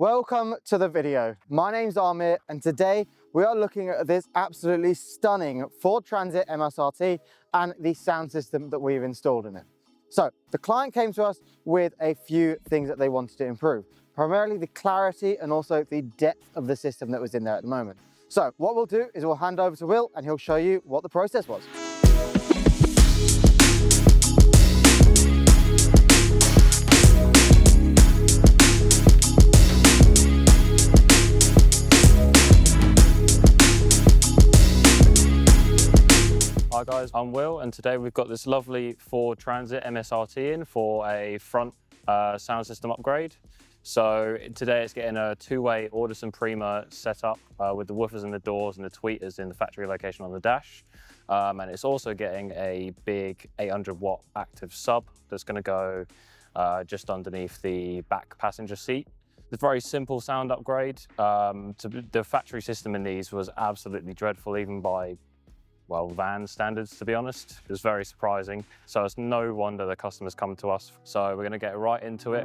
Welcome to the video. My name's Amir and today we are looking at this absolutely stunning Ford Transit MSRT and the sound system that we've installed in it. So the client came to us with a few things that they wanted to improve, primarily the clarity and also the depth of the system that was in there at the moment. So what we'll do is we'll hand over to Will and he'll show you what the process was. Hi guys, I'm Will and today we've got this lovely Ford Transit MSRT in for a front sound system upgrade. So today it's getting a two-way Audison Prima setup with the woofers and the doors and the tweeters in the factory location on the dash. And it's also getting a big 800 watt active sub that's going to go just underneath the back passenger seat. It's a very simple sound upgrade. The factory system in these was absolutely dreadful, even by van standards, to be honest. It was very surprising. So it's no wonder the customers come to us. So we're gonna get right into it.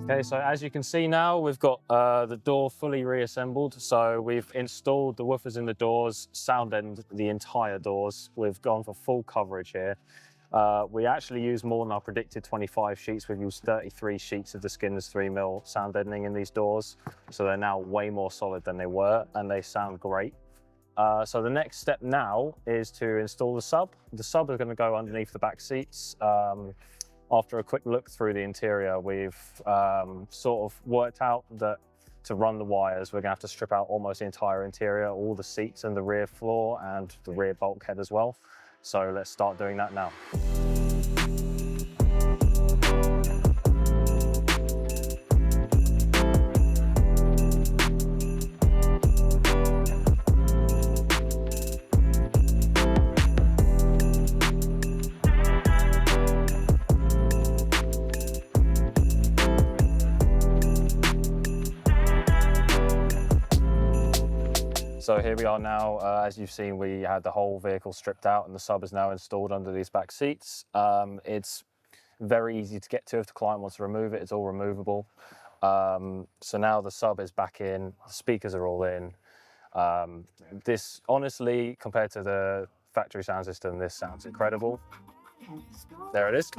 Okay, so as you can see now, we've got the door fully reassembled. So we've installed the woofers in the doors, sound deadened the entire doors. We've gone for full coverage here. We actually use more than our predicted 25 sheets. We've used 33 sheets of the Skinner's 3mm sound deadening in these doors. So they're now way more solid than they were and they sound great. So the next step now is to install the sub. The sub is going to go underneath the back seats. After a quick look through the interior, we've sort of worked out that to run the wires, we're gonna have to strip out almost the entire interior, all the seats and the rear floor and the rear bulkhead as well. So let's start doing that now. So here we are now. As you've seen, we had the whole vehicle stripped out and the sub is now installed under these back seats. It's very easy to get to if the client wants to remove it. It's all removable. So now the sub is back in, the speakers are all in. This, honestly, compared to the factory sound system, this sounds incredible. There it is.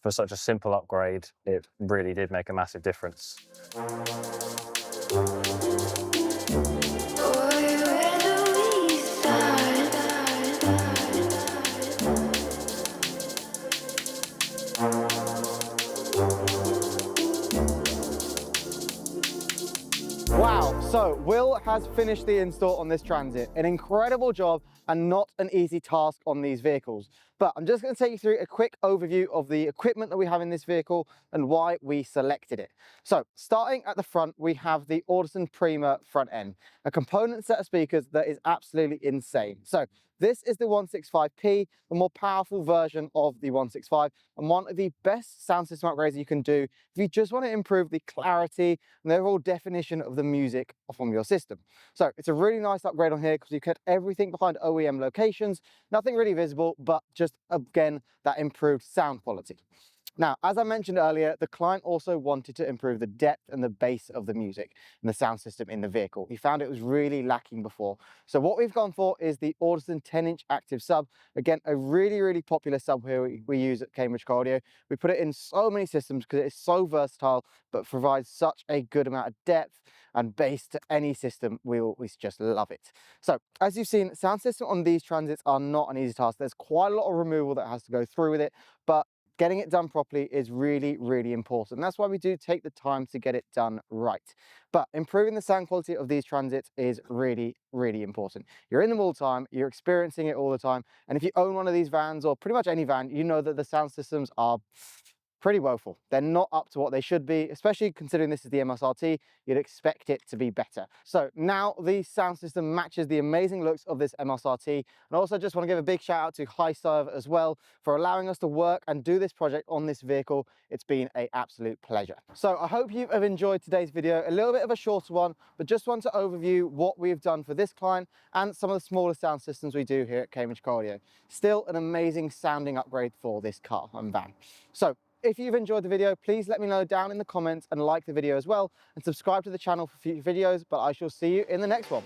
For such a simple upgrade, it really did make a massive difference. Wow, so Will has finished the install on this Transit. An incredible job and not an easy task on these vehicles. But I'm just going to take you through a quick overview of the equipment that we have in this vehicle and why we selected it. So starting at the front, we have the Audison Prima front end, a component set of speakers that is absolutely insane. So this is the 165P, the more powerful version of the 165, and one of the best sound system upgrades you can do if you just want to improve the clarity and the overall definition of the music from your system. So it's a really nice upgrade on here because you get everything behind OEM locations, nothing really visible, but just again, that improved sound quality. Now, as I mentioned earlier, the client also wanted to improve the depth and the bass of the music and the sound system in the vehicle. He found it was really lacking before. So what we've gone for is the Audison 10-inch active sub. Again, a really popular sub here we use at Cambridge Car Audio. We put it in so many systems because it's so versatile, but provides such a good amount of depth and bass to any system. We just love it. So as you've seen, sound system on these transits are not an easy task. There's quite a lot of removal that has to go through with it, but getting it done properly is really important. And that's why we do take the time to get it done right. But improving the sound quality of these transits is really important. You're in them all the time, you're experiencing it all the time. And if you own one of these vans, or pretty much any van, you know that the sound systems are pretty woeful. They're not up to what they should be, especially considering this is the MSRT. You'd expect it to be better. So now the sound system matches the amazing looks of this MSRT. And I also just want to give a big shout out to HiServe as well for allowing us to work and do this project on this vehicle. It's been an absolute pleasure. So I hope you have enjoyed today's video, a little bit of a shorter one, but just want to overview what we've done for this client and some of the smaller sound systems we do here at Cambridge Car Audio. Still an amazing sounding upgrade for this car and van. So if you've enjoyed the video, please let me know down in the comments and like the video as well, and subscribe to the channel for future videos, but I shall see you in the next one.